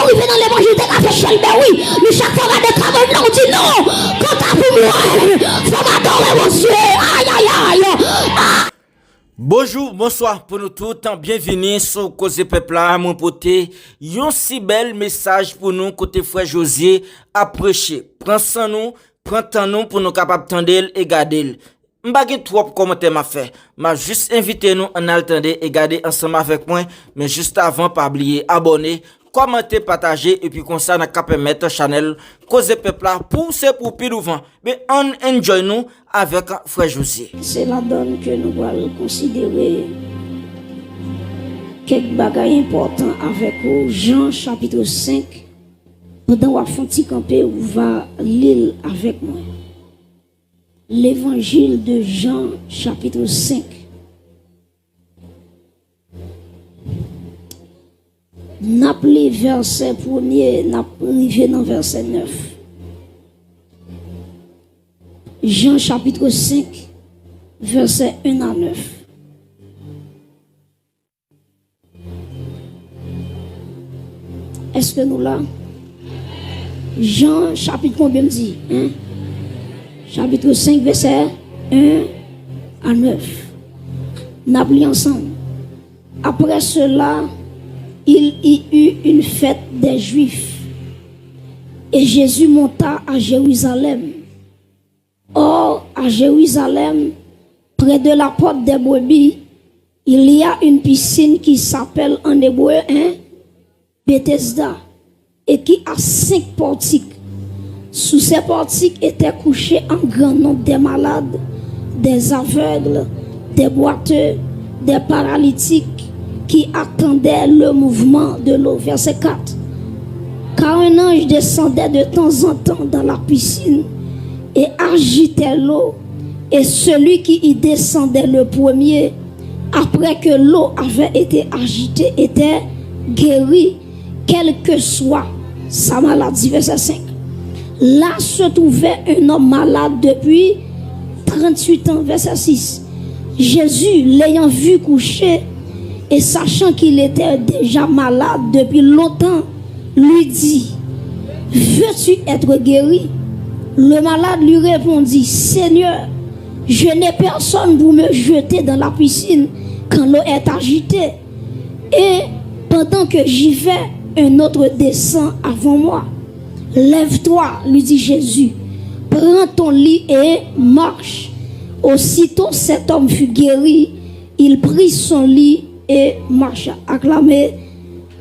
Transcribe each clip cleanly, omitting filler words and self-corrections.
arrivé dans l'évangile de la fait ben oui, mais chaque fois qu'on a des cadeaux, on dit non. Quand t'as pour moi, faut m'adorer mon Dieu. Aïe, aïe, aïe. Ah. Bonjour, bonsoir pour nous tous, bienvenue sur Cause Peuple, mon poté. Yon si bel message pour nous côté frère Josier à prêcher. Prends ça nous, prends temps nous pour nous capables tendre et garder. M'bagay trop commentaire m'a fait. M'a juste invité nous en attendre et garder ensemble avec moi, mais juste avant pas oublier abonner, commenter, partager et puis comme ça n'a qu'à permettre channel Cause Peuple pour pour plus loin. Mais on enjoy nous avec frère Josier. C'est la donne que nous allons considérer quelques bagages importants avec Jean chapitre 5. Pendant qu'on va faire camper, on va lire avec moi. L'évangile de Jean chapitre 5. N'appelez verset 1er, n'appelez dans verset 9. Jean chapitre 5, verset 1 à 9. Est-ce que nous là? Jean chapitre combien me dit? Hein? Chapitre 5, verset 1 à 9. N'appelez ensemble. Après cela, il y eut une fête des Juifs. Et Jésus monta à Jérusalem. Or, à Jérusalem, près de la porte des brebis, il y a une piscine qui s'appelle en hébreu Bethesda et qui a 5 portiques. Sous ces portiques étaient couchés un grand nombre de malades, des aveugles, des boiteux, des paralytiques qui attendaient le mouvement de l'eau. Verset 4. Car un ange descendait de temps en temps dans la piscine et agitait l'eau, et celui qui y descendait le premier, après que l'eau avait été agitée, était guéri, quelle que soit sa maladie. Verset 5. Là se trouvait un homme malade depuis 38 ans. Verset 6. Jésus, l'ayant vu coucher et sachant qu'il était déjà malade depuis longtemps, lui dit: veux-tu être guéri? Le malade lui répondit: Seigneur, je n'ai personne pour me jeter dans la piscine quand l'eau est agitée. Et pendant que j'y vais, un autre descend avant moi. Lève-toi, lui dit Jésus, prends ton lit et marche. Aussitôt cet homme fut guéri, il prit son lit et marcha. Acclamez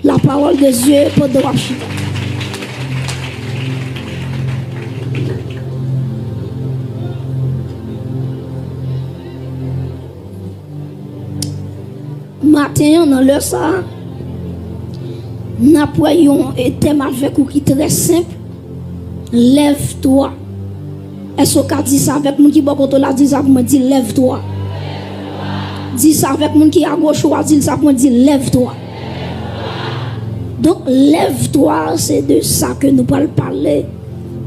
la parole de Dieu pour de Washington. Matin, dans le ça, nous avons un thème avec vous qui est très simple. Lève-toi. Est-ce qu'on dit ça avec moi qui dit ça pour moi, dit lève-toi. Dis ça avec moi qui à gauche ou dit ça pour moi, dit lève-toi. Donc lève-toi, c'est de ça que nous allons parler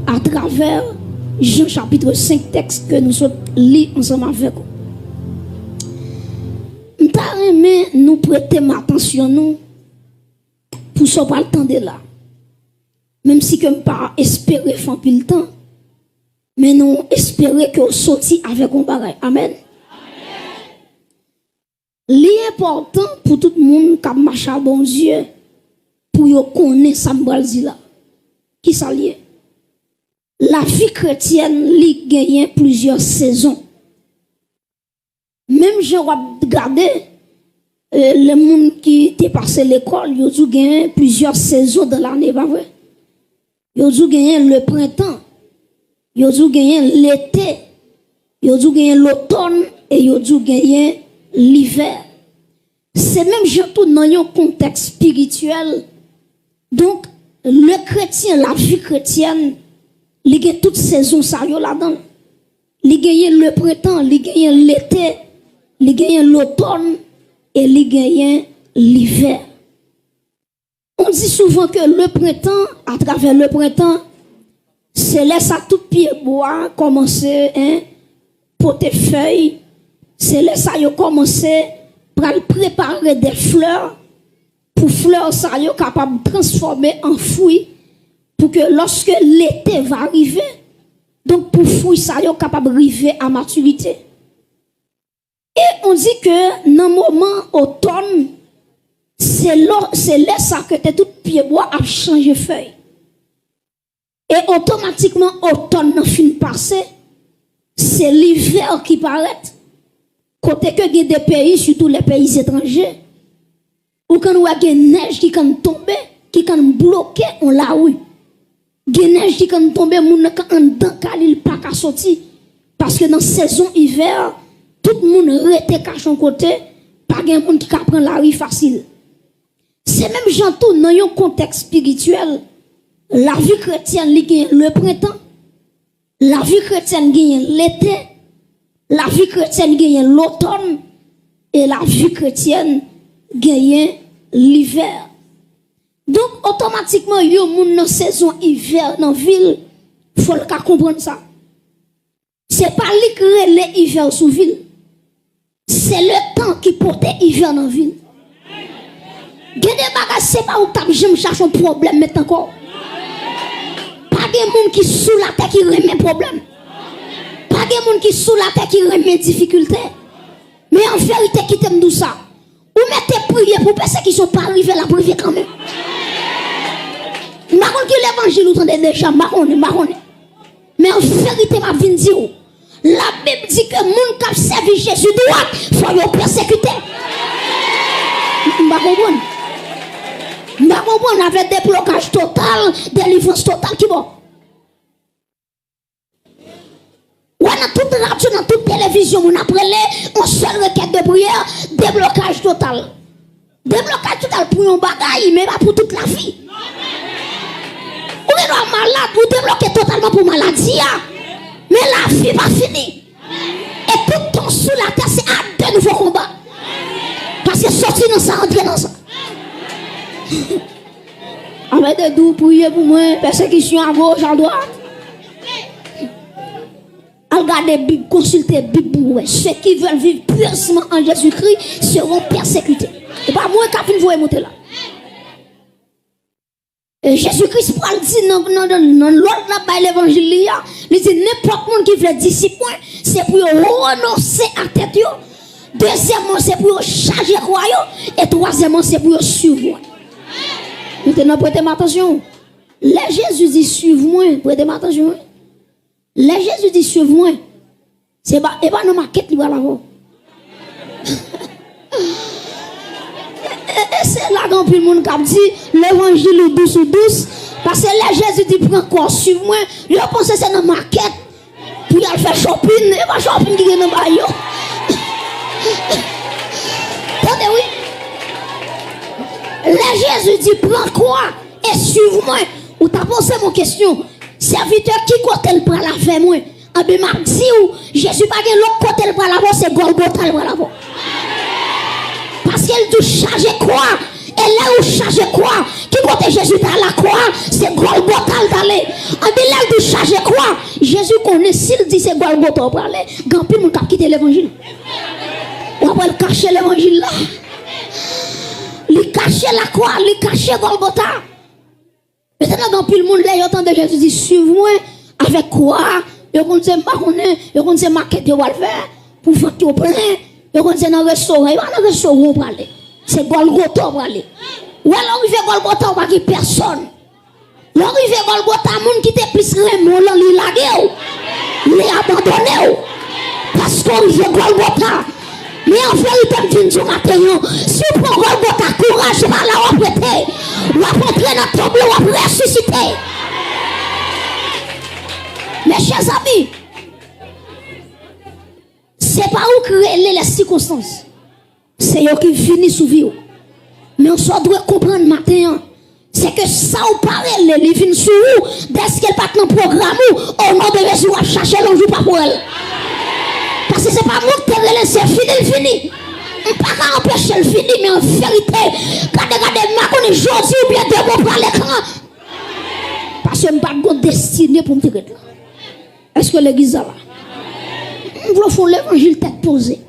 à travers Jean chapitre 5, texte que nous lisons ensemble avec vous. Nous prêtons attention nous pour ce pas le temps de là. Même si que nous pas espérer faire plus le temps, mais nous espérons que nous sortions avec un bagage. Amen. L'important pour tout le monde qui marche à bon Dieu pour connaître ça me là. Qui ça lié? La vie chrétienne li gagne plusieurs saisons. Même je regarder les gens qui étaient passé l'école, ils ont gagné plusieurs saisons de l'année, pas vrai? Ils ont gagné le printemps, ils ont gagné l'été, ils ont gagné l'automne et ils ont gagné l'hiver. C'est même surtout dans un contexte spirituel. Donc, le chrétien, la vie chrétienne, il y a toutes saisons ça là-dedans. Il y a le printemps, il y a l'été, il y a l'automne et il y a l'hiver. On dit souvent que le printemps, à travers le printemps, c'est là ça tout pied bois commencer porter feuilles, c'est là ça yo commencer pour préparer des fleurs pour fleurs ça yo capable de transformer en fruit pour que lorsque l'été va arriver, donc pour fruit ça yo capable d'arriver à maturité. Et on dit que dans le moment automne, c'est là ça que t'es tout pied bois a changé feuille. Et automatiquement automne n'a fin passé, c'est l'hiver qui paraît. Côté que il y a des pays, surtout les pays étrangers, où quand on a des neige qui kan tomber, qui kan bloquer on la rue. Des neige qui kan tomber, moun kan en dankal il pas ka sorti parce que dans saison hiver, tout le monde rete caché côté, pas gen moun qui ka prendre la rue facile. C'est même jantou dans un contexte spirituel. La vie chrétienne li gagne le printemps, la vie chrétienne gagne l'été, la vie chrétienne gagne l'automne et la vie chrétienne gagne l'hiver. Donc automatiquement yo moun dans saison hiver dans ville, faut le comprendre ça. C'est pas li créer l'hiver sous ville. C'est le temps qui porte hiver dans ville. Gen des bagages c'est pas où t'as jamais chercher un problème maintenant encore. Pas de monde qui sous la terre qui remet problème. Pas de monde qui sous la terre qui remet difficulté. Mais en vérité qui t'aime tout ça. Ou mettez prière pour persécution pas arriver la prière quand même. Marron qui l'évangile ou tendez déjà marron. Mais en vérité m'a vinn dire la Bible dit que moun qui servi Jésus droit faut yo persécuter. M'a comprendre avec des blocages total, délivrance totale qui bon. Ou dans toute radio, dans toute télévision, on appelle on seule requête de prière, déblocage total. Déblocage total pour un bagaille, mais pas pour toute la vie. Ou est malade, vous débloquez totalement pour maladie. Mais la vie pas finie. Et tout ton sous la terre, c'est à de nouveaux combats. Parce que sortir dans ça, rentrer dans ça. Avec des doux, priez pour moi, persécution à gauche, à droite. Regardez la Bible, consultez la Bible pour moi. Ceux qui veulent vivre pieusement en Jésus-Christ seront persécutés. Et pas moi qui vous monter là. Et Jésus-Christ parle dit dans l'autre là-bas l'évangile, il dit n'importe monde qui veut disciple, c'est pour renoncer à tête. Deuxièmement, c'est pour charger quoi. Et troisièmement, c'est pour suivre. Maintenant, prêtez attention. Là, Jésus dit suivez-moi, prêtez attention. Là, Jésus dit suivez-moi. C'est pas dans ma quête, il va là-bas. Et c'est là quand tout le monde a dit l'évangile est douce ou douce. Parce que là, Jésus dit prends quoi, suivez-moi. Je pense que c'est dans ma quête. Pour aller faire shopping, et pas shopping qui est dans ma yo. Attendez, oui. Là, Jésus dit prends quoi et suivez-moi. Ou t'as posé mon question. Serviteur, qui côté le bras avec moi? En bien, m'a dit ou Jésus pas que l'autre côté le bras là-bas, c'est Golgotha le bras là-bas. Parce qu'elle doit charger quoi? Et là où charger quoi? Qui côté Jésus à la croix, c'est Golgotha d'aller. En bien, là où charger quoi? Jésus connaît s'il dit c'est Golgotha pour aller. Grand pile mon cap quitter l'évangile. On va le cacher l'évangile là. Lui cacher la croix, lui cacher Golgotha. Maintenant, dans tout le monde, là, il entend Jésus dire suivez-moi avec quoi? Il dit marronner, il dit maquette de faire pour faire au plein. Il dit dans le restaurant, il va dans le restaurant pour aller. C'est Golgotha pour aller. Ou alors, il fait Golgotha pour qu'il personne. Là, il fait Golgotha, monde qui te plus remon, il lague, il abandonné. Parce qu'on fait Golgotha. Mais en vérité, je dis matin, si vous prenez Golgotha, courage, par là, on va prêter. On va entrer dans le tombeau, on va ressusciter. Mes chers amis, c'est pas où créer les circonstances. C'est eux qui finissent sous vie. Mais on doit comprendre matin, c'est que ça ou paraît, les vignes sur vous, dès qu'elle part dans le programme, au nom de Jésus, on va chercher l'envie pas pour elle. Parce que c'est pas moi qui te laisse, c'est fini. On ne peut pas empêcher le fini, mais en vérité, regardez, ma connais Josie ou bien de vous parler l'écran. Parce que je n'ai pas de destinée pour me tirer là. Est-ce que l'église est là? On va faire l'évangile tête posée.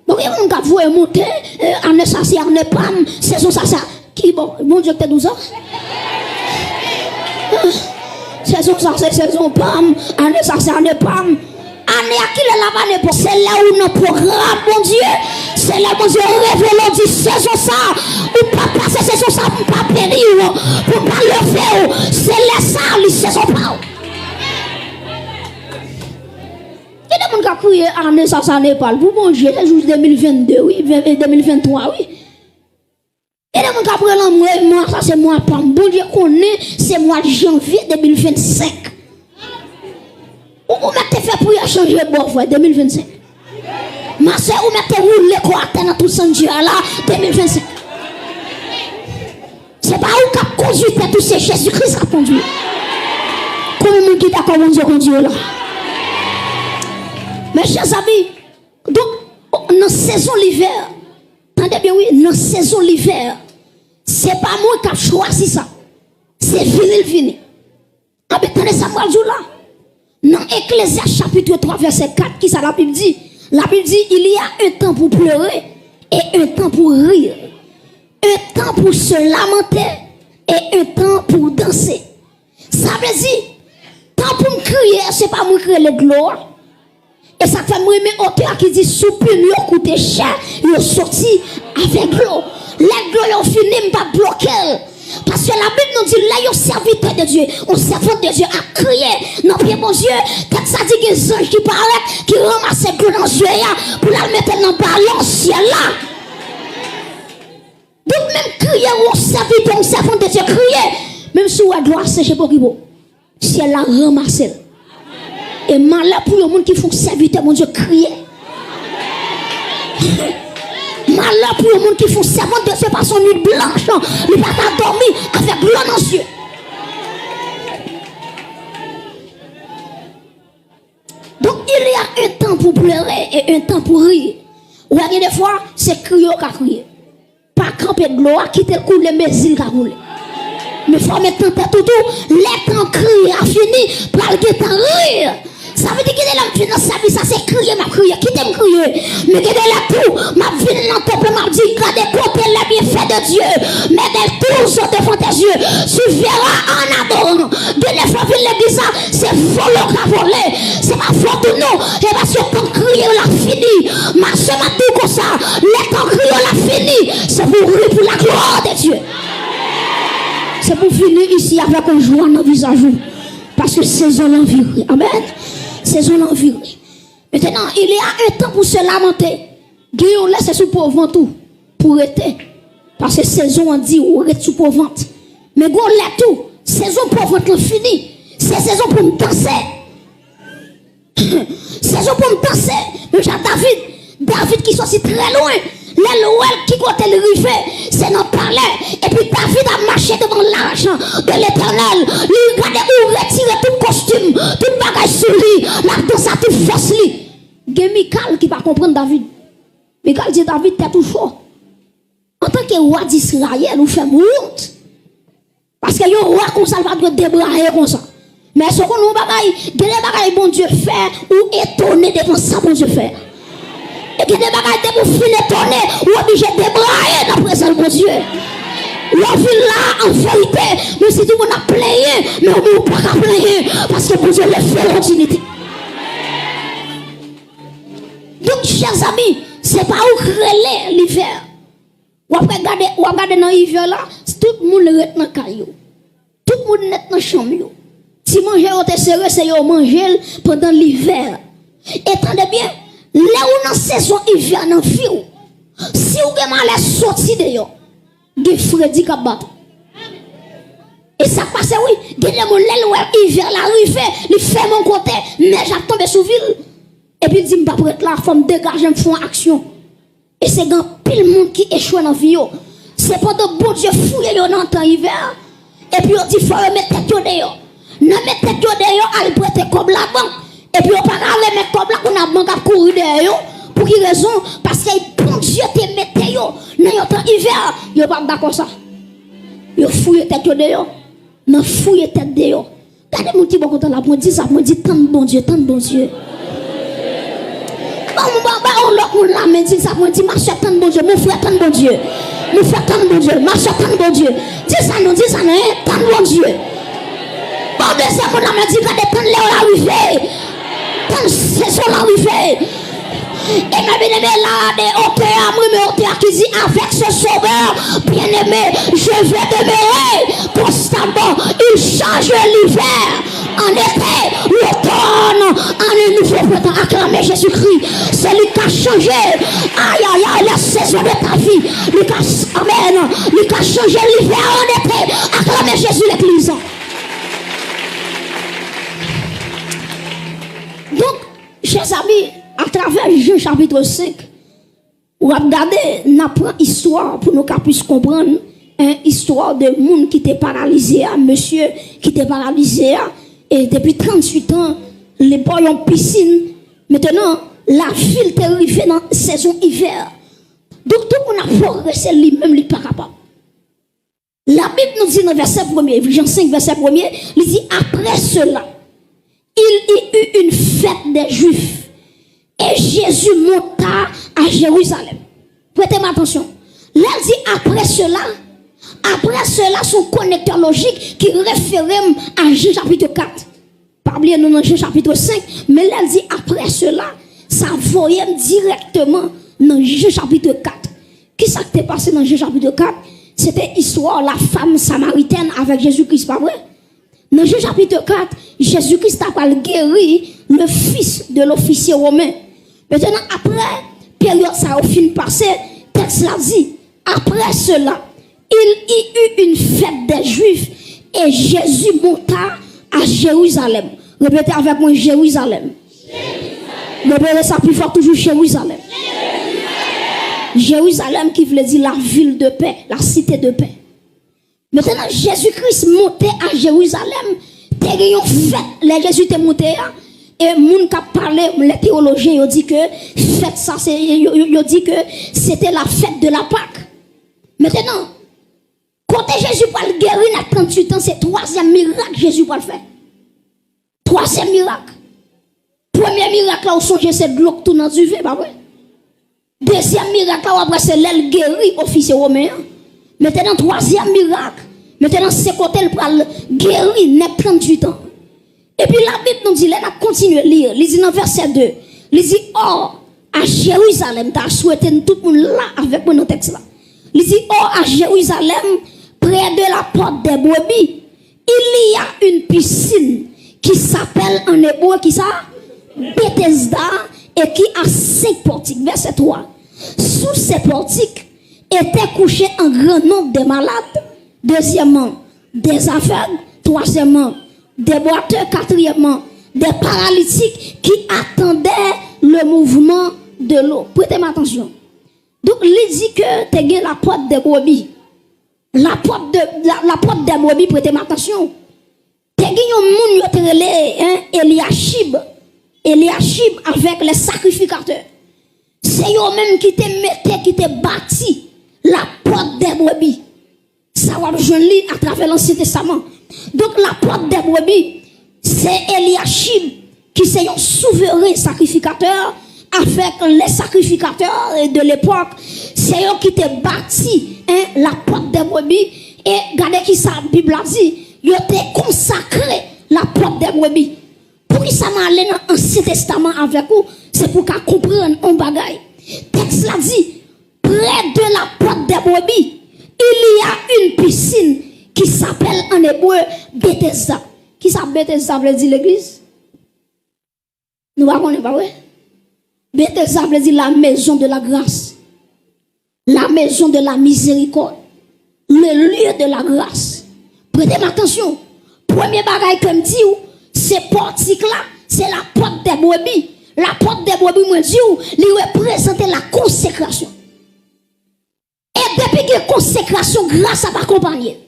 Donc, il y a un qui voit monter, année ça, c'est année pam, saison ça. Qui bon, mon Dieu, t'es 12 ans? Saison ça, c'est saison pam, année ça, c'est année pam. Année à qui est la c'est là où nous programme, mon Dieu. C'est là, mon Dieu, révélons dit saison ça. Ou pas passer saison ça, pour pas périr, pour pas le faire. C'est là ça, les saison pas. Il y a des gens qui crient année ça, ça n'est pas. Pour manger, les jours 2022, oui, 2023, oui. Et les gens qui prennent moi, ça c'est moi, pas. Bon Dieu, connaît, c'est mois de janvier 2025. Ou mettez fait pour y changer bon frère 2025. Ma soeur, ou mettez rouler quoi dans tout ce Dieu là 2025. C'est pas où qu'a conduit tout c'est Jésus-Christ qui a conduit. Comment nous qui d'accord mon Dieu conduit là. Mes chers amis, donc dans saison l'hiver, attendez bien oui, dans saison l'hiver, c'est pas moi qui a choisi ça. C'est fini. Ah ben attendez ça moi là. Dans Ecclésiaste chapitre 3 verset 4 qui ça la Bible dit? La Bible dit il y a un temps pour pleurer et un temps pour rire. Un temps pour se lamenter et un temps pour danser. Ça veut dire temps pour me crier, c'est pas moi crier le gloire. Et ça fait moi aimer auteur qui dit soupir yo coûte cher, yo sorti avec l'eau. Les gloires ont fini pas bloquer. Parce que la Bible nous dit là, un serviteur de Dieu, un servant de Dieu a crié. Non, bien mon Dieu, quand ça dit que les anges qui paraissent, qui ramassent le dans Dieu pour la mettre dans le ballon ciel là. Donc, même crier ou un serviteur, un servant de Dieu, crier, même si on doit sécher pour qui beau, ciel là ramassé. Et malheur pour les gens qui font serviteur, mon Dieu, crier. Malheur pour les gens qui font servant de Dieu par son nuit blanche, il va pas dormir avec l'eau dans les yeux. Donc il y a un temps pour pleurer et un temps pour rire. Ou il y a des fois, c'est crier qui a crié. Pas camper de l'eau, quitter le couler, mais il a roulé. Mais il faut mettre en tête tout, les temps crier a fini, pour le temps rire. Ça veut dire qu'il est là, je dans sa vie, ça c'est crier, m'a crié, qui t'aime crier. Mais qu'il est là tout, ma vie dans le temple, m'a dit, regardez côté les bienfaits de Dieu. Mais d'elle tous devant tes yeux, tu verras en adorant. De les fois, l'église, c'est voler qu'a volé. C'est pas faute de nous. Et parce que quand crier, on l'a fini. Ma soeur m'a dit comme ça, les temps crier, on l'a fini. C'est pour rire pour la gloire de Dieu. C'est pour finir ici avec un joie dans le visage. Parce que saison l'environ. Amen. Saison l'environ. Maintenant, il y a un temps pour se lamenter. Guillaume laisse sous pauvre tout. Pour être. Parce que saison on dit ou est sous pauvre. Mais go là tout. Saison pauvre fini. C'est saison pour me danser. Saison pour me danser. Mais j'ai David qui sortit très loin. L'Elouel qui côté le rivet, c'est notre palais. Et puis David a marché devant l'argent de l'Éternel. Il regardait où retirer tout costume, tout bagage sur lui, la danse à tout force lui. Il y a Michal qui va comprendre David. Michal dit David, t'es tout chaud. En tant que roi d'Israël, vous faites honte. Parce que le roi comme ça, il va te débrayer comme ça. Mais ce qu'on nous bagaille, il y a des bagailles bon Dieu fait ou étonné devant ça bon Dieu fait. Et que des bagages de vous filer tourner ou obligé de débrailler dans la présence de Dieu. La vie là, en vérité, nous si tout le monde a playé, mais on ne peut pas player parce que Dieu le fait l'opportunité. Donc, chers amis, ce n'est pas où créer l'hiver. Ou regarder dans l'hiver là, tout le monde est dans le caillou. Tout le monde est dans la chambre. Si manger, on te serré, c'est manger pendant l'hiver. Attendez bien. Là où dans la saison hiver dans vie, si vous avez mal sorti de yo, des Freddy qui battent. Et ça passe oui, des gens qui hiver l'arrivée, il fait mon côté, neige a tombé sous ville. Et puis il dit, m'pas prête là, faut me dégager, me faire action. Et c'est grand pile monde qui échoue dans vie. C'est pendant bon Dieu fouille yo dans temps hiver. Et puis on dit, faut remettre tête yo dehors. Non mettre tête yo dehors, al prêter comme la banque. Et puis on ne peut pas les mettre comme là qu'on a manqué à courir derrière. Pour quelle raison? Parce que bon Dieu te mette yo. Dans le temps hiver, yo pas d'accord ça. Yo fouille tête dehors. Non fouille tête dehors. Regardez mon petit bon content là, moi dit ça, moi dit tant bon Dieu, tant bon Dieu. bon, l'autre là, me dit ça, me dit, ma soeur, tant bon Dieu, mon frère, tant bon Dieu. Mon frère, tant bon Dieu, ma soeur, tant bon Dieu. Dis ça, non, tant bon Dieu. Bon, mais c'est mon ami dit, quand tant l'heure arrivé, tant saison arrivé. Et ma bien-aimée là, des auteurs, moi, auteur qui dit, avec ce sauveur, bien-aimé, je vais demeurer constamment. Il change l'hiver en été, l'automne, en un nouveau printemps. Acclamez Jésus-Christ. C'est lui qui a changé. Aïe, aïe, aïe, la saison de ta vie. Amen. Lui qui a changé l'hiver en été. Acclamez Jésus, l'église. Donc, chers amis, à travers Jean chapitre 5, on va regarder, on apprend histoire pour nous qu'on puisse comprendre une histoire de monde qui était paralysé, monsieur qui était paralysé, et depuis 38 ans, les boys ont piscine. Maintenant, la ville est arrivée dans la saison hiver. Donc, tout le monde a progressé lui-même, lui pas capable. La Bible nous dit dans le verset 1er, Jean 5, verset 1er, il dit après cela, il y eut une fête des Juifs. Et Jésus monta à Jérusalem. Prêtez-moi attention. Là, il dit après cela, son connecteur logique qui référait à Jean chapitre 4. Pas oublier nous dans Jean chapitre 5, mais là, il dit après cela, ça voyait directement dans Jean chapitre 4. Qui s'est passé dans Jean chapitre 4? C'était l'histoire de la femme samaritaine avec Jésus-Christ, pas vrai? Dans Jean chapitre 4, Jésus-Christ a guéri le fils de l'officier romain. Maintenant, après, période ça au fin passé, texte l'a dit, après cela, il y eut une fête des Juifs et Jésus monta à Jérusalem. Répétez avec moi, Jérusalem. Répétez ça plus fort, toujours Jérusalem. Jérusalem qui veut dire la ville de paix, la cité de paix. Maintenant, Jésus-Christ montait à Jérusalem. T'es une fête, les Jésus était monté. Et moun qui a parlé, les théologiens, ils dit que fête ça, ils dit que c'était la fête de la Pâque. Maintenant, quand Jésus va le guérir à 38 ans, c'est troisième miracle Jésus va le faire. Troisième miracle. Premier miracle là, on songe c'est de l'eau qui tourne dans du vin, pas vrai? Deuxième miracle là, après c'est l'aile guéri officier romain. Maintenant, troisième miracle. Maintenant, c'est côté le pral guéri, n'est 38 ans. Et puis la Bible nous dit, là, on continue à lire. Il dit dans verset 2, il dit, or, à Jérusalem, tu as souhaité tout le monde là avec moi dans le texte là. Il dit, or, à Jérusalem, près de la porte des brebis, il y a une piscine qui s'appelle en hébreu, qui ça? Bethesda, et qui a 5 portiques. Verset 3. Sous ces portiques étaient couchés un grand nombre de malades. Deuxièmement, des aveugles. Troisièmement, des boiteux. Quatrièmement, des paralytiques qui attendaient le mouvement de l'eau. Prêtez-moi attention. Donc, il dit que tu as la porte des brebis. La porte des brebis, prêtez-moi attention. Tu as un monde Eliashib avec les sacrificateurs. C'est eux-mêmes qui te bâti la porte des brebis. Ça va rejoindre à travers l'Ancien Testament. Donc la porte des brebis, c'est Eliashib qui c'est un souverain sacrificateur avec les sacrificateurs de l'époque. C'est eux qui te bâti la porte des brebis. Et regardez qui ça, la Bible a dit, ils ont consacré la porte des brebis. Pour qui ça m'a allé dans l'Ancien Testament avec vous, c'est pour qu'on comprenne un bagage. Texte l'a dit, près de la porte des brebis, il y a une piscine qui s'appelle en hébreu Bethesda. Qui s'appelle Bethesda veut dire l'église? Nous ne connaissons pas, ouais? Bethesda veut dire la maison de la grâce, la maison de la miséricorde, le lieu de la grâce. Prêtez attention. Premier bagage comme dit, c'est portique là, c'est la porte des brebis. La porte des brebis, moi dit, il représente la consécration. Et depuis que la consécration, grâce à m'accompagner.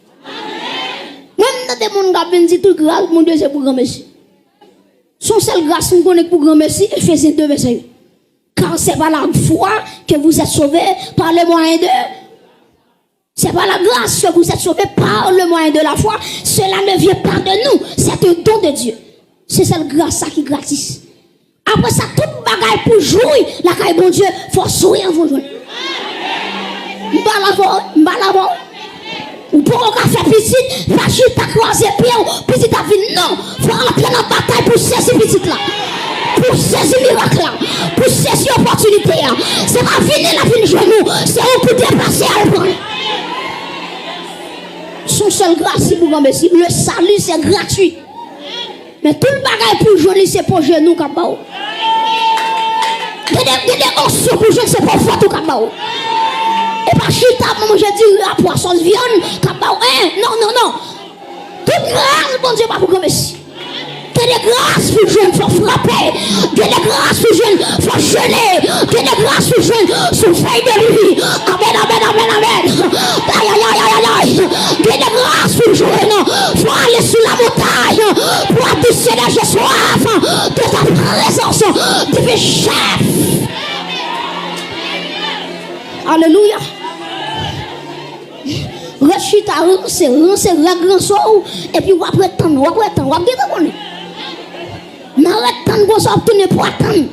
Même dans des mondes qui disent tout grâce, mon Dieu, c'est pour grand merci. Son seul grâce, nous connaissons pour grand merci, Ephésiens 2, verset 8. Car c'est par la foi que vous êtes sauvés par le moyen de. C'est par la grâce que vous êtes sauvés par le moyen de la foi. Cela ne vient pas de nous, c'est un don de Dieu. C'est cette grâce qui est gratis. Après ça, toute bagaille pour jouer, la caille bon Dieu, faut sourire pour jouer. M'balavo. Ou pour qu'on fasse petite, pas juste ta croisé pied, petite à vie, non. Faut entrer dans la bataille pour saisir petite là. Pour saisir miracle là. Pour saisir opportunité là. C'est pas venir la vie de genou, c'est un coup déplacé à le prendre. Son seul grâce, pour grand merci. Le salut, c'est gratuit. Mais tout le bagage pour jouer, c'est pour genou, kabao. Il y a des osseaux pour jouer, c'est pour faire tout kabao. Et pas chita, maman, j'ai dit, la poisson viande, kabao. Non. Toute grâce, bon Dieu, pas pour grand merci. Il y a des grâces pour jouer, il faut frapper. Il y a des grâces pour jouer, il faut jeûner. Il y a des grâces pour jouer, sous feuille de lui. Amen. Aïe. Il y a des grâces pour jouer, non. Il faut aller sur la montagne pour additionner, j'ai soif de ta présence, de chef. Alléluia. Rechita, c'est la grande soeur. Et puis, on va prétendre, on va dire. N'arrête pas de vous obtenir pour attendre.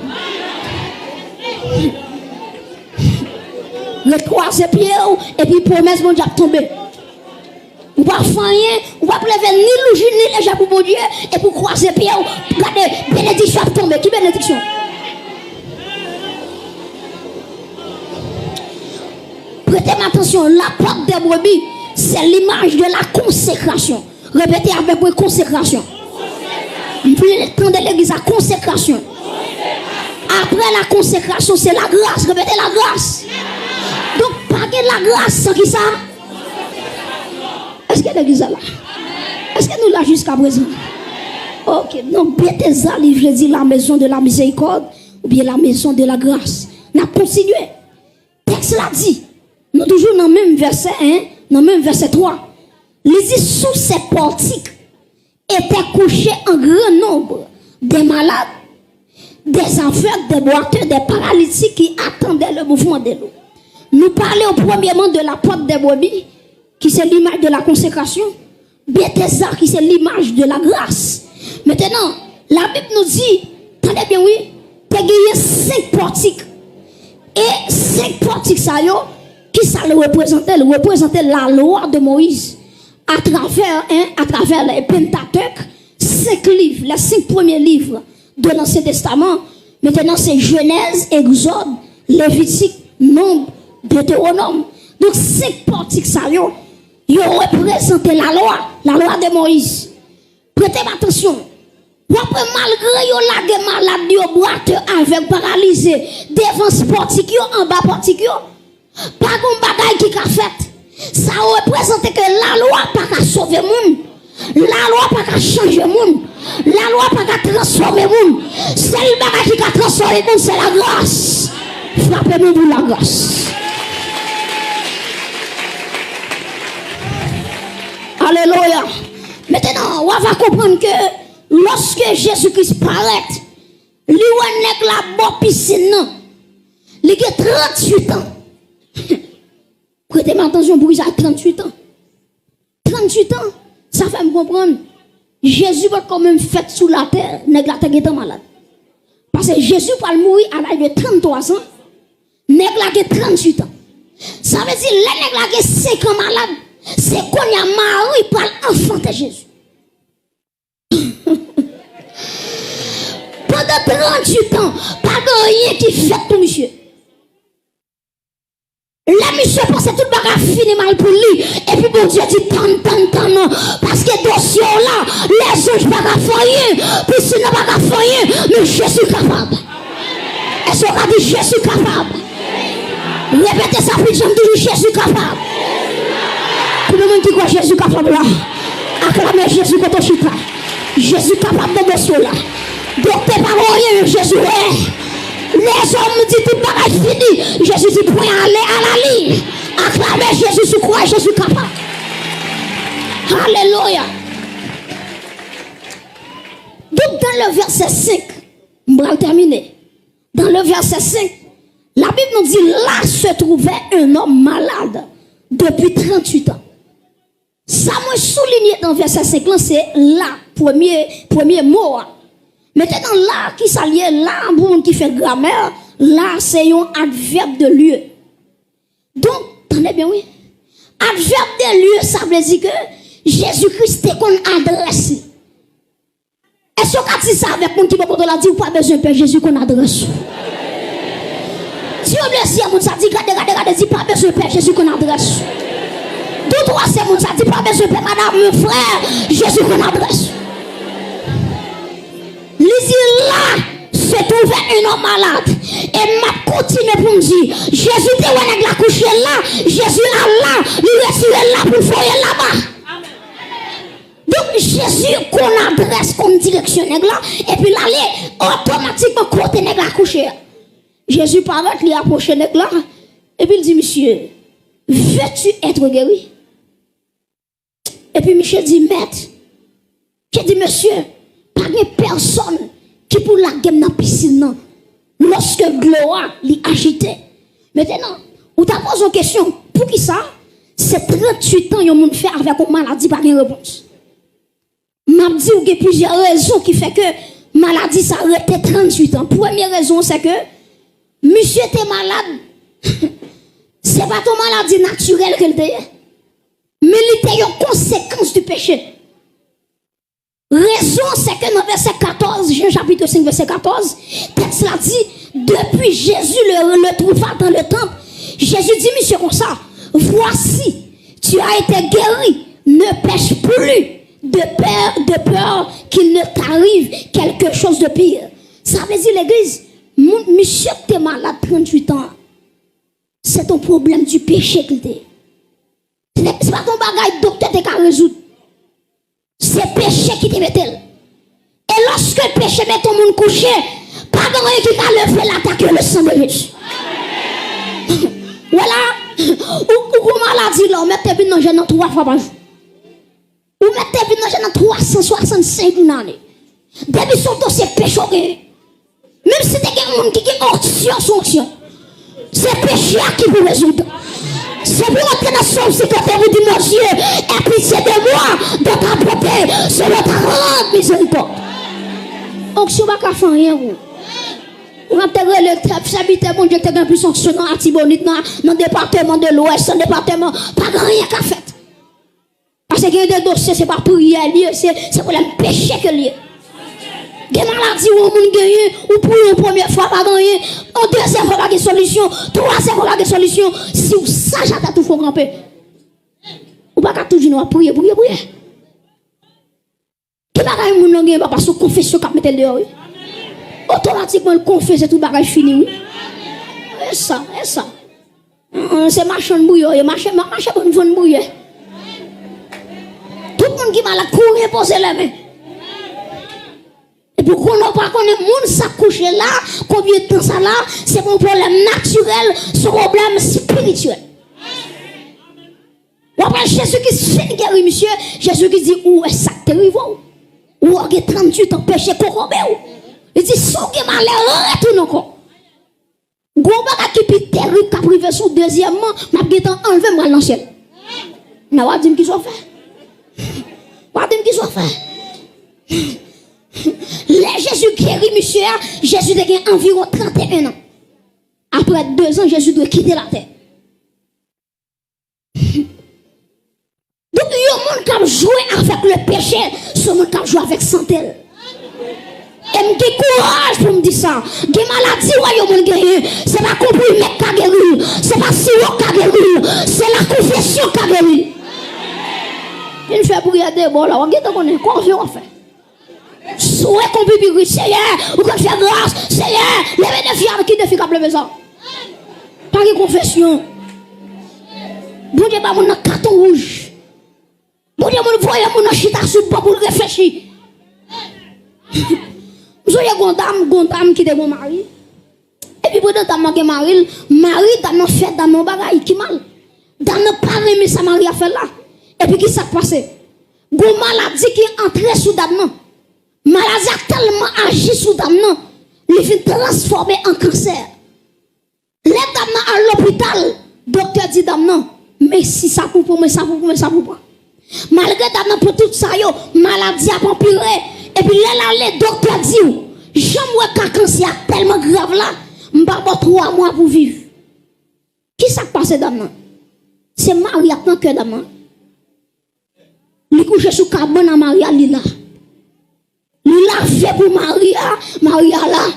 Le croiser pied et puis promesse mon diable tomber. On va faire rien, on va lever ni le jour ni les jambes pour Dieu et pour croiser pied. Regardez, bénédiction tomber. Qui bénédiction? Prêtez attention, la porte des brebis, c'est l'image de la consécration. Répétez avec moi, consécration. Puis le temps de l'église, la consécration. Après la consécration, c'est la grâce. Répétez la grâce. Donc, pas de la grâce sans qui ça? Est-ce que l'église est là? Est-ce que nous là jusqu'à présent? Ok, donc, Bethesda, je dis la maison de la miséricorde ou bien la maison de la grâce. On a continué. Texte l'a dit. Nous toujours dans le même verset 1, dans le même verset 3. Il dit sous ces portiques étaient couchés en grand nombre des malades, des aveugles, des boiteux, des paralytiques qui attendaient le mouvement de l'eau. Nous parlons premièrement de la porte des brebis, qui c'est l'image de la consécration. Bethesda, qui c'est l'image de la grâce. Maintenant, la Bible nous dit, attendez bien, oui, tu as gagné 5 portiques. Et 5 portiques, ça y est, qui ça le représentait? Le représentait la loi de Moïse. À travers les Pentateuque, 5 livres, les 5 premiers livres de l'Ancien Testament. Maintenant, c'est Genèse, Exode, Lévitique, Nombre, Deutéronome. Donc, 5 portiques, ça y est, ils représentaient la loi de Moïse. Prêtez attention. Après, malgré yon la malade, yon boiteux avec paralysé, devant ce portique, en bas portique, pas de bagaille qui a fait. Ça représente que la loi pas qu'à sauver moun, la loi pas qu'à changer moun, la loi pas qu'à transformer moun. C'est le bagage qui a transformé moun, c'est la grâce. Frappez-nous pour la grâce. Alléluia. Maintenant, on va comprendre que lorsque Jésus-Christ paraît, lui on est la bonne piscine, il a 38 ans. Prêtez attention pour ça, 38 ans. 38 ans, ça fait me comprendre. Jésus va quand même fait sous la terre, nèg la terre est malade. Parce que Jésus va mourir à l'âge de 33 ans, nèg la 38 ans. Ça veut dire les nèg la 5 ans malade, c'est qu'on y a Marie par l'enfant de Jésus. Pendant 38 ans, pas de rien qui fait pour monsieur. La mission pense tout le bagage fini mal pour lui. Et puis bon Dieu dit tant, parce que dossier là, les anges pas qu'à faire, puis sinon pas qu'à faire, mais je suis capable. Est-ce qu'on a dit je suis capable? Répétez ça, puis j'aime toujours je suis capable. Tout le monde qui croit Jésus capable là, acclamez Jésus quand on chute là. Jésus capable de dossier là. Donc t'es pas rien, Jésus est. Les hommes disent tout bagage fini. Jésus dit point aller à la ligne. Acclamez Jésus sous croix, Jésus capable. Alléluia. Donc dans le verset 5, on va terminer. Dans le verset 5, la Bible nous dit là se trouvait un homme malade depuis 38 ans. Ça m'a souligné dans le verset 5, c'est là, premier mot. Maintenant, là, qui s'allie, là, pour qui fait grammaire, là, c'est un adverbe de lieu. Donc, attendez bien, oui. Adverbe de lieu, ça veut dire que Jésus-Christ est qu'on adresse. Est-ce que tu sais avec mon qui peut la dire ou pas besoin de Père Jésus qu'on adresse? Si on blesse, on ça dit, regardez, dit pas besoin de Père Jésus qu'on adresse. Tout trois, c'est mon ça dit pas besoin de Père, madame, mon frère, Jésus qu'on adresse. Lisez là, c'est trouvé un homme malade. Et m'a continué pour me dire, Jésus te avec la couche là, Jésus là, il reste là pour faire là-bas. Donc Jésus qu'on adresse comme direction là, et puis l'aller automatiquement côté nèg la couche. Jésus paraît, il approche nèg là, et puis il dit, monsieur, veux-tu être guéri? Et puis monsieur dit, maître, j'ai dit, monsieur, pas de personne qui pour la game dans la piscine, non. Lorsque gloire l'y agité. Maintenant, on t'a posé une question. Pour qui ça? C'est 38 ans, yon moun fait avec une maladie, pas de réponse. M'a dit qu'il y a plusieurs raisons qui fait que maladie ça arrête 38 ans. Première raison, c'est que monsieur était malade. C'est pas ton maladie naturelle qu'elle était. Mais il était une conséquence du péché. Raison, c'est que dans verset 14, Jean chapitre 5, verset 14, texte l'a dit, depuis Jésus le trouva dans le temple, Jésus dit, monsieur, comme ça, voici, tu as été guéri, ne pêche plus de peur qu'il ne t'arrive quelque chose de pire. Ça veut dire l'église, monsieur, tu es malade 38 ans, c'est ton problème du péché qu'il t'est. C'est pas ton bagage, docteur, t'es qu'à résoudre. C'est péché qui te met. Et lorsque le péché met ton monde couché, pas de rien qui t'a levé l'attaque le sang de Jésus. Voilà. Ou maladie là, on met tes vies dans le 3 fois par jour. Ou met tes vies dans le 365 l'année. Depuis son dos, c'est péché. Même si t'es un monde qui est onction, c'est péché qui vous résoudre. C'est pour entrer dans son secrétaire et vous dire, mon Dieu, aie pitié de moi, de ta beauté, c'est de ta grande miséricorde. Donc, si vous ne faites rien, vous avez le sabité, mon Dieu, qui est plus sanctionnant à Tibonite, dans le département de l'Ouest, dans le département, pas rien qu'à faire. Parce qu'il y a des dossiers, ce n'est pas prière, c'est pour le péché que lié. Des maladies où on gagne, ou pour une première fois pas gagner, en deuxième fois pas de solution, troisième fois pas de solution. Si vous savez à tout faut camper. Ou pas tout dire prier. Qui bagaille moun gagne pas parce que confession qu'a mettre dehors. Automatiquement le confesse tout bagage fini. Et ça. C'est marchand bouillon, marché bonne bonne bouillon. Tout le monde qui malade courir poser les mains. Et puis qu'on n'a pas connu monde s'accoucher là, combien de temps ça là, c'est mon problème naturel, ce problème spirituel. Ou après Jésus qui se fait guérir, monsieur, Jésus qui dit, où est ça que tu arrives? Ou est 38 ans péché corrompé? Il dit, sans que malheur retourne encore. Gros bagage qui est terrible, qui a privé sous deuxièmement, m'a dit enlever moi l'ancien. N'a pas dit qu'il soit fait. Pas dit qu'il soit fait. Les Jésus guérit, monsieur, Jésus a gagné environ 31 ans. Après 2 ans, Jésus doit quitter la terre. Donc, il y a un monde qui a joué avec le péché, ce monde qui a joué avec santé. Et me dit courage pour me dire ça. Des maladies, il y a un monde qui a gagné. C'est pas compris, mais qui a guéri. C'est pas sirop qui a guéri. C'est la confession qui a guéri. Il fait pour y aller, bon, là, on a confiance en fait. Souhait qu'on peut vivre, Seigneur, ou qu'on fait grâce, Seigneur, levez des filles avec qui des filles qui pleuvent ça. Pas de confession. Bon Dieu, mon carton rouge. Bon Dieu, mon voyage, mon chita sur le pour réfléchir. Vous avez une dame qui est mon mari. Et puis, pendant que dame mari dans fait dans mon bagage qui mal. Dans nos parents, mais sa mari a fait là. Et puis, qui s'est passé? Une maladie qui est entrée sous dame. Maladie a tellement agi sous dame, il fait transformer en cancer. Les dames à l'hôpital, docteur dit dame non, mais si ça pour moi, ça pour moi, ça pour moi. Malgré dame pour tout ça, maladie a empiré. Et puis là, le docteur dit, chambre quand cancer tellement grave là, m'pas pas 3 mois pour vivre. Qui ça passe dame? C'est Maria dans cœur dame. Il couche sous cabane à Maria Lila. Il a fait pour Maria, Maria là.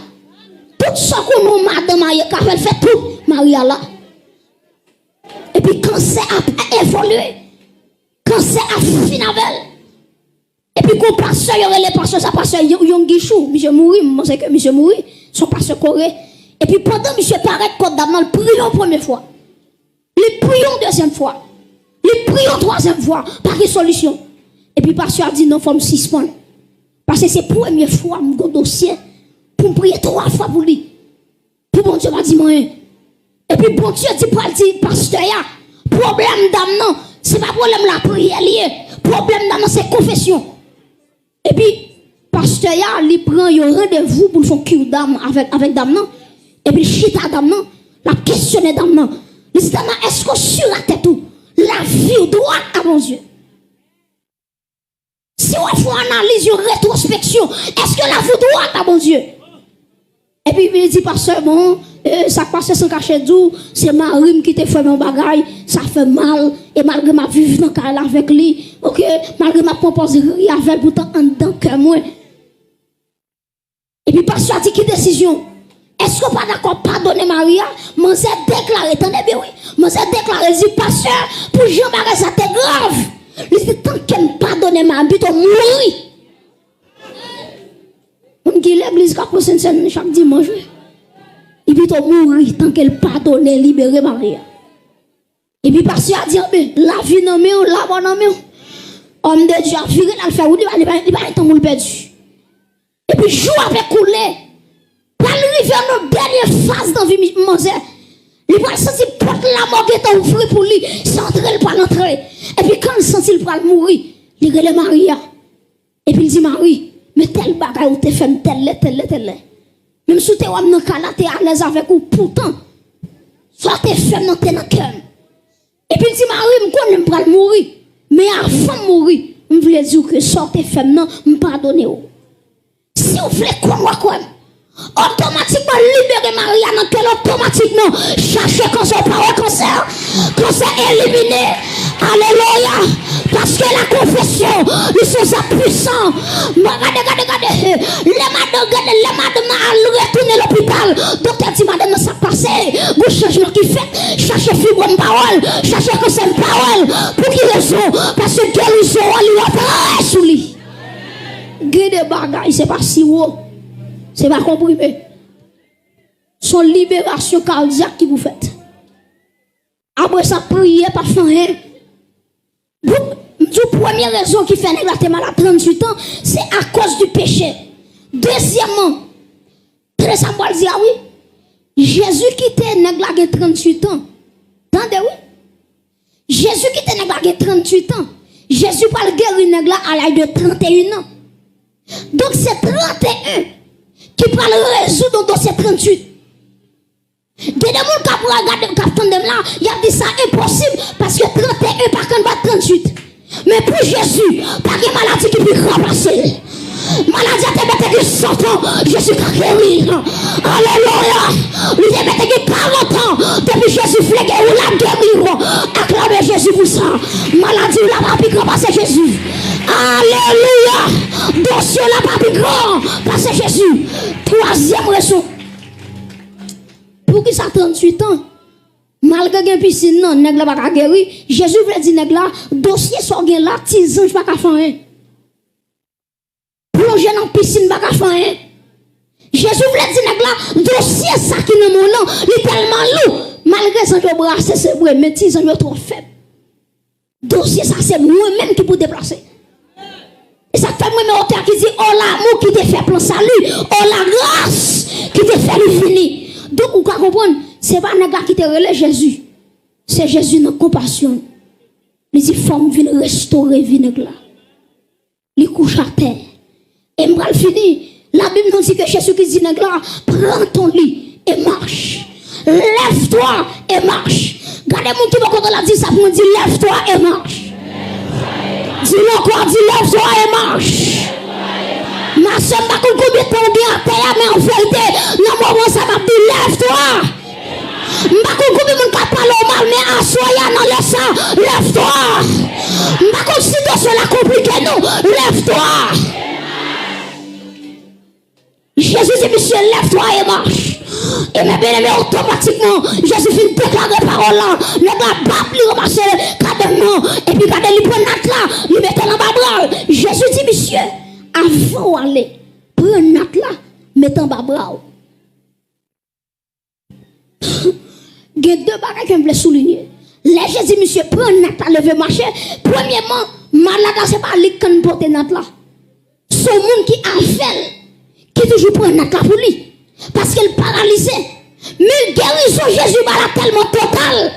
Tout ça qu'on nous madame Maria elle fait tout Maria là. Et puis quand c'est a évolué, quand c'est a fini avec et puis qu'on pasteur les pasteurs ça pasteur yon guichou, monsieur mouri, moi c'est que monsieur mouri, son pasteur coré. Et puis pendant monsieur paraît côte d'amant, il prions première fois. Il prions deuxième fois. Il prions troisième fois, pas de solution. Et puis pasteur a dit non, faut me suspendre. Parce que c'est la première fois mon dossier pour me prier 3 fois pour lui. Puis bon Dieu m'a dit moi. Et puis bon Dieu dit pour dire pasteur problème d'âme non, c'est pas problème la prière lié. Problème d'âme c'est confession. Et puis pasteur il prend un rendez-vous pour faire cure d'âme avec d'âme non. Et puis chita d'âme non, la questionner d'âme non. Il dit est-ce que sur la tête tout la vie droite à mon Dieu. Si on fait une analyse, une rétrospection, est-ce que la vie droite à mon Dieu? Et puis il dit pasteur bon, ça passe sans cacher d'où, c'est Marie qui te fait mon bagage, ça fait mal, et malgré ma vie dans le avec lui, ok, malgré ma proposition, il avait pourtant un dedans que moi. Et puis pasteur a dit qui décision? Est-ce qu'on pas d'accord pardonner Maria? Moi j'ai déclaré, attendez bien oui, moi j'ai déclaré, dit pasteur, pour Jean-Marie ça t'est grave. Il dit tant qu'elle pardonne ma vie, on mourir. On dit l'église qui a posé chaque dimanche. Et puis on mourir tant qu'elle pardonne et libérer Maria. Et puis parce qu'il a dit la vie non mais la bonne non mais homme de Dieu a viré dans le fer, il va être en perdu. Et puis jour avec coulé. Pour arriver à notre dernière phase dans la vie manger. Il va sentir porte la mort qui est ouverte pour lui, sans entrer, il va entrer. Et puis quand il sent qu'il va mourir, il regarde Maria. Et puis il dit Marie, mais tel bagage ou te fait tel. Même si tu es dans le cas là, tu es à l'aise avec ou pourtant, soit tu es fait dans ton cœur. Et puis il dit Marie, je ne peux pas mourir. Mais avant de mourir, je voulais dire que soit tu es fait, non, je ne pardonne pas. Si vous voulez quoi, automatiquement libérer Maria dans quel automatiquement chercher cancer par cancer éliminé. Alléluia. Parce que la confession ils sont puissants. Regardez les madames à retourner à l'hôpital. Docteur dit madame ça passé vous changement qui fait chercher fibre de parole chercher cancer de parole pour qui raison parce que guérison lui apparaît sous lui. Des bagailles c'est pas si haut. C'est pas comprimé. Son libération cardiaque qui vous faites. Après ça, priez par fin. La première raison qui fait négligence mal à 38 ans, c'est à cause du péché. Deuxièmement, très Samuel dit, ah oui, Jésus qui était négligé 38 ans. Attendez, oui. Jésus qui était négligé 38 ans. Jésus parle guérir négligé à l'âge de 31 ans. Donc c'est 31 qui parle résoudre dans dossier 38. Il y a des gens qui regardent là, il a dit ça impossible parce que 31 par contre pas 38. Mais pour Jésus, pas de maladie qui peut remplacer. Maladie a été que 100 ans, Jésus a guéri. Alléluia. Il a été 40 ans, depuis Jésus flégué ou l'a guéri. Acclamez Jésus pour ça. Maladie ou l'a pas pu remplacer Jésus. Alléluia. Dossier l'a pas pu grand passer Jésus. Troisième raison. Pour qui ça 38 ans? Malgré une piscine, non, nèg la pas guéri. Jésus veut dire nèg la, dossier soit gen là, ti ange pas ka faire rien. Plonger dans piscine pas ka faire rien. Jésus veut dire nèg la, dossier ça qui dans mon nom, il tellement lourd. Malgré ça je brasser c'est vrai, mais ti ange trop faible. Dossier ça c'est moi même qui pour déplacer. Et ça fait moi mon auteur qui dit oh l'amour qui te fait plan salut, oh la grâce qui te fait le fini. Donc, vous comprenez, ce n'est pas un gars qui te relève Jésus. C'est Jésus dans compassion. Il dit, forme vient restaurer vinaigre là. Il couche à terre. Et je vais finir. La Bible nous dit que Jésus qui dit, là, prends ton lit et marche. Lève-toi et marche. Regardez-moi qui va contre la dit ça pour me dire, lève-toi et marche. Dis-le encore, dis lève-toi et marche. Parce que pas combien de temps bien à terre, mais en vérité, dans le moment ça m'a dit lève-toi. Pas combien de monde qui parle mal, mais assoya dans le sang, lève-toi. Pas comme si cela compliqué nous, lève-toi. Jésus dit, monsieur, lève-toi et marche. Et mes bien-aimés, automatiquement, Jésus finit de déclarer parole là. Le gars, bap, lui remarche, cadement. Et puis, quand il prend notre là, il met dans le bras. Jésus dit, monsieur, avant d'aller, prends notre là, mets en bas bras. Il y a deux bagages que je voulais souligner. Là, Jésus dit, monsieur, prends notre là, lever marcher. Premièrement, malade, c'est pas lui qui porte notre là. C'est le monde qui a fait. Qui toujours prend notre là pour lui. Parce qu'elle paralysé. Mais guérison Jésus est tellement totale.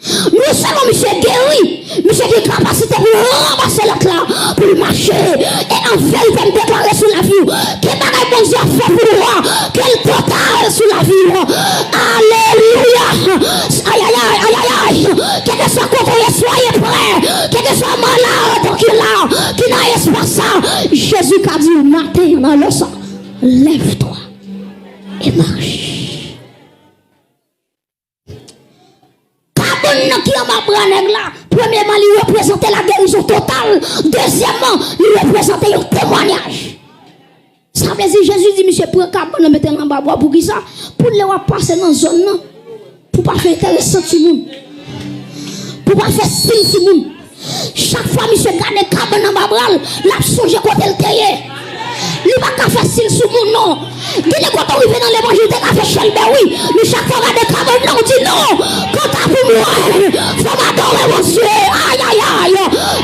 Nous savons monsieur guéri. Monsieur qui a capacité pour ramasser l'autre là, pour marcher. Et en vérité, me déclarer sur la vie. Quel bagage bon Dieu a fait pour moi. Quel total sur la vie. Alléluia. Aïe aïe aïe aïe aïe. Quel que soit contre soyez prêts. Quel que soit malade qui là, qui n'a espace. Jésus a dit matin dans le sang. Lève-toi et marche. Cabane qui a ma branègue là. Premièrement, il représentait la guérison totale. Deuxièmement, il représentait un témoignage. Ça veut dire Jésus dit, monsieur, prends cabane, mettez en bas bois pour qui ça? Pour les passer dans la zone, non? Pour pas faire intéressant tout le monde. Pour pas faire signe tout le monde. Chaque fois, monsieur, garde cabane en bas bras, la songe côté le terre. Il va pas faire style sous mon nom. Dis-le quand on arrive dans l'évangile, tu as fait Shelby, oui. Mais chaque fois, on a des camarades, non, dit non. Quand tu as pour moi, faut m'adorer, mon Dieu. Aïe, aïe, aïe.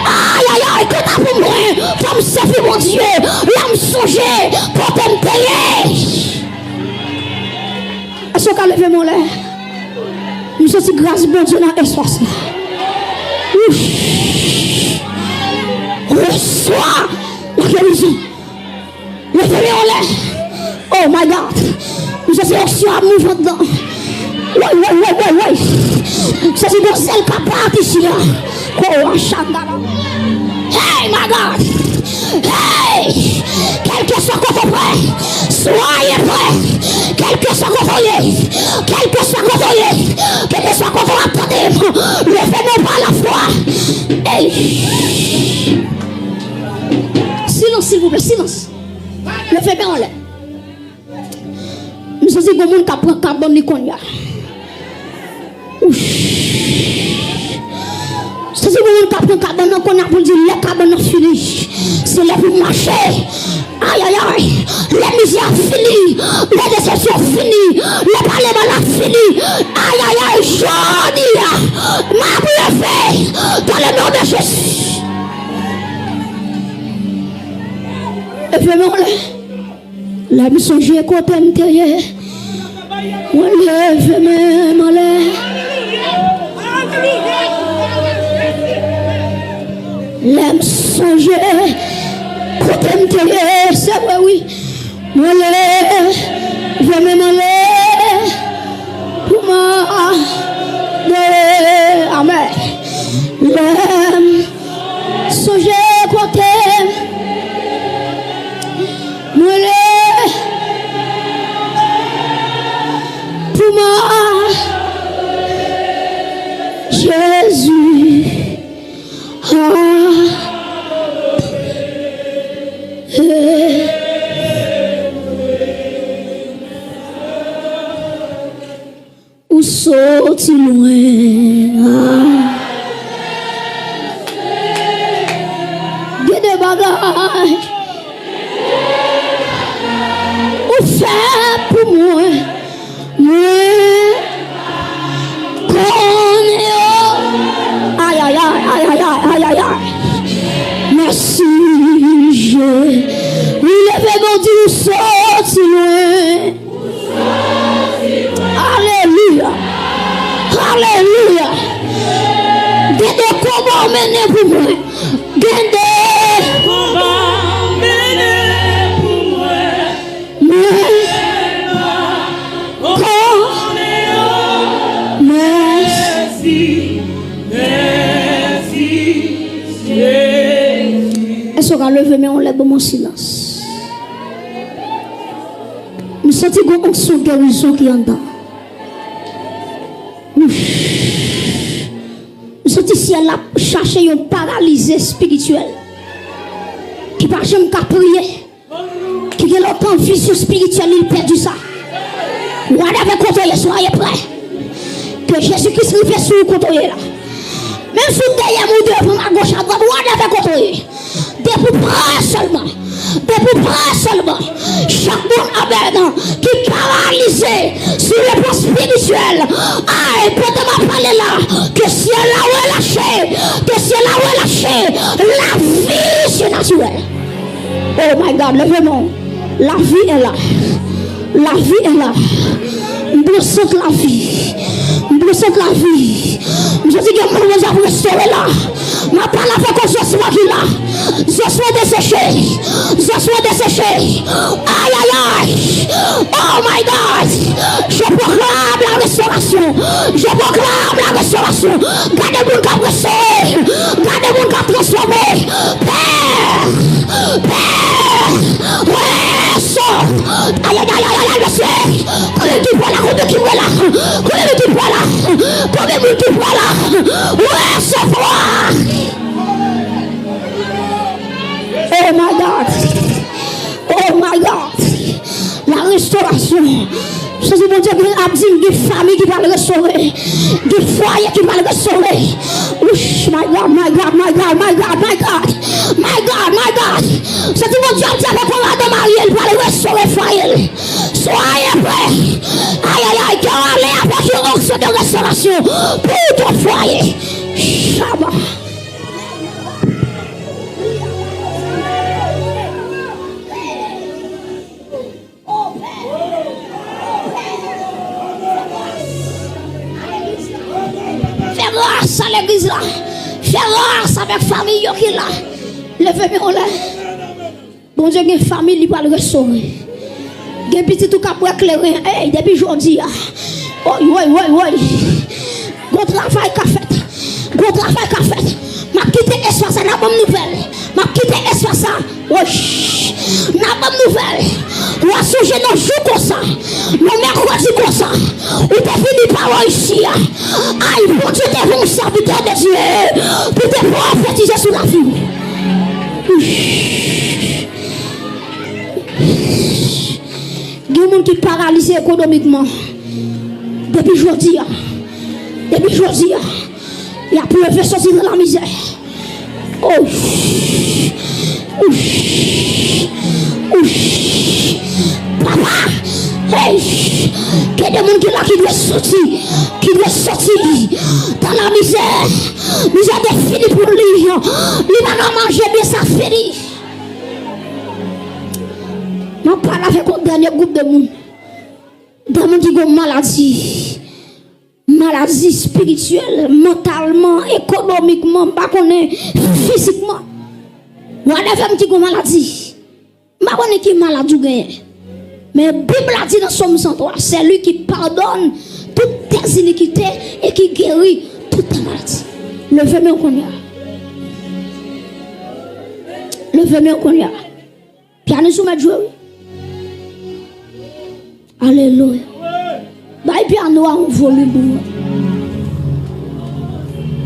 Aïe, aïe, aïe. Quand tu as pour moi, faut me servir, mon Dieu. Là, me songer, pour te payer. Est-ce qu'on a levé mon lait? Nous sommes grâce, bon Dieu, dans l'espace. Reçois la guérison. Le feu en l'air. Oh my God. Nous sommes aussi à mouvement dedans. Oui. C'est une celle qui a parti ici. Oh, Chandala. Hey, my God. Hey. Quel que soit qu'on prêt. Soyez prêts. Quel que soit qu'on voyez. Quel que soit qu'on voyez. Quel que soit qu'on va attendre. Levez-nous par la foi. Hey. Silence, s'il vous plaît, silence. Le fait bien en l'air. Nous sommes des gens qui prennent carbone ni qu'on y a. C'est des gens qui prennent carbone qu'on a pour dire le carbone fini. C'est là pour marcher. Aïe aïe aïe. Les misères finies. Les déceptions finies. Les parlements fini. Aïe aïe aïe. Je dis. Ma blessée. Dans le nom de Jésus. Et puis moi, la mission j'ai côté intérieur. Moi lève même en l'air. La mission j'ai côté intérieur, c'est vrai oui. Moi lève même en l'air. Pour moi, amen. La mission j'ai côté. Pour moi, Jésus où sont-ils loin? Des bagages. Fait pour moi, aïe aïe aïe aïe aïe aïe aïe. Merci, il est vraiment dit où sorti loin. Alléluia, alléluia. Gardez comment mener pour moi, gardez comment mener pour moi. Est-ce qu'on va lever mais on lève mon silence? sens une onction de guérison qui est en dedans. Je sens si elle a cherché un paralysé spirituel qui ne peut jamais prier, qui a longtemps vision spirituelle, il perd ça. Whatever côté, soyez prêts. Que Jésus-Christ rive sur le côté là. Même si derrière mon devant à gauche à droite, whatever côté. Depuis près seulement. Depuis près seulement. Chaque monde amen qui est paralysé sur le plan spirituel. Ah, et peut-être parler là. Que si elle a relâché, que si elle a relâché, la vie surnaturelle. Oh my God, levez-moi. La vie est là. La vie est là. Je sens la vie. Je sens la vie. Je dis que mon Dieu va restaurer là. Ma parole avec qu'on soit qui là. Je suis desséché. Je suis desséché. Aïe aïe aïe. Oh my God. Je proclame la restauration. Je proclame la restauration. Gardez-vous qui a restauré. Gardez-vous qui a transformé. Père. Père. Restaure. Aïe aïe aïe aïe aïe. Combien qui voit là. Combien qui voit là. Combien qui voit là. Combien qui voit là. Recevoir. Oh my God. Oh my God. La restauration. Je dis mon Dieu, il y a des familles qui vont le restaurer. Des foyers qui vont le restaurer. My God, my God, my God, my God, my God. My God, my God. Je dis mon Dieu, il y a des courants de Marie, il va le restaurer foyer. Soyez prêts. Aïe aïe aïe, qui ont allé avec une onction de restauration pour ton foyer. Shabbat. Fais grâce à l'église là. Fais grâce avec la famille qui est là. Levez-moi là. Bon Dieu, il y a une famille qui va le restaurer. Il y a un petit tout qui va éclairer. Hey, depuis aujourd'hui. Oui. Bon travail qu'a fait. Bon travail qu'a fait. Ma quitté espace, n'a pas de nouvelle. Ma quitté espace, oui. N'a pas de nouvelle. Ou à ce jour, nos jours comme ça. Nos mercredis comme ça. Ou t'es fini par ici. Aïe, bon Dieu, t'es bon serviteur de Dieu. Pour te prophétiser sur la vie. Il y a des gens qui sont paralysés économiquement. Depuis aujourd'hui. Depuis aujourd'hui. Il a pu le faire sortir de la misère. Oh. Papa. Hey. Il y a des gens qui doivent sortir. Qui doivent sortir dans la misère. Misère est finie pour lui. Il va pas manger bien ça fini. Je parle avec un dernier groupe de monde. Des gens qui ont maladie. Maladie spirituelle, mentalement, économiquement, physiquement. Whatever qui ont maladie. Je ne sais pas qui est malade. Mais la Bible a dit dans Somme 103, c'est lui qui pardonne toutes tes iniquités et qui guérit toutes tes maladies. Levez-moi qu'on y a. Levez-moi qu'on y a. Piano sous ma joie. Alléluia. Bail piano a un volume.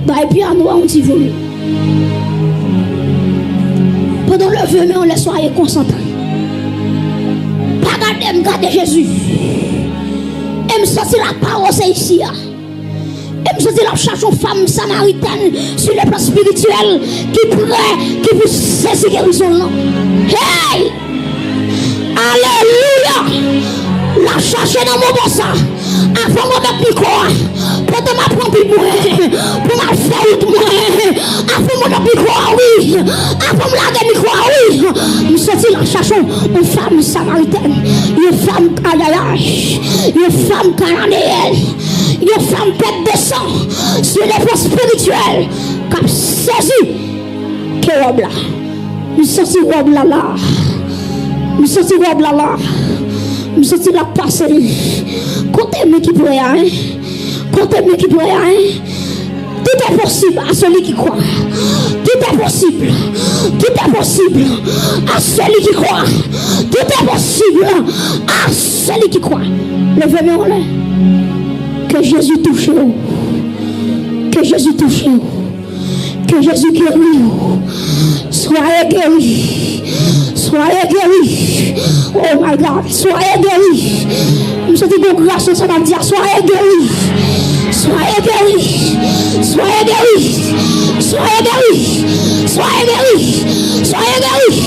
Bail piano a un petit volume. Pendant le vœu, on laisse soyez concentrés. Pas garder Jésus. Et me sentir la parole, c'est ici. Et me sentir la cherche une femme samaritaine sur le plan spirituel qui pourrait, qui vous saisir guérison là. Hey! Alléluia! La chercher dans mon bon sang. Avant de mettre micro, pour te m'apprendre plus loin, pour m'en faire de moi. Avant de mettre micro, oui. Avant de la micro, oui. Nous sommes la cherchons une femme samaritaine, une femme canaïque, une femme cananéenne, une femme tête de sang, sur les plans spirituels, qui a saisi que robe là. Nous sommes robe là là. Nous sommes robe là là. Nous sommes la passer. Comptez-moi qui pourrait, hein? Comptez-moi qui pourrait, hein? Tout est possible à celui qui croit. Tout est possible. Tout est possible à celui qui croit. Tout est possible à celui qui croit. Levez-moi en l'air. Que Jésus touche vous. Que Jésus touche vous. Que Jésus guérit vous. Soyez guéris. Soyez guéris. Oh my God. Soyez guéris. Je te dis bon grâce, ça va dire soyez guéris. Soyez guéris. Soyez guéris. Soyez guéris. Soyez guéris. Soyez guéris.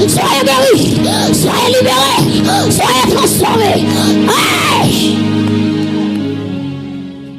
Soyez guéris. Soyez libérés. Soyez transformés. Ah!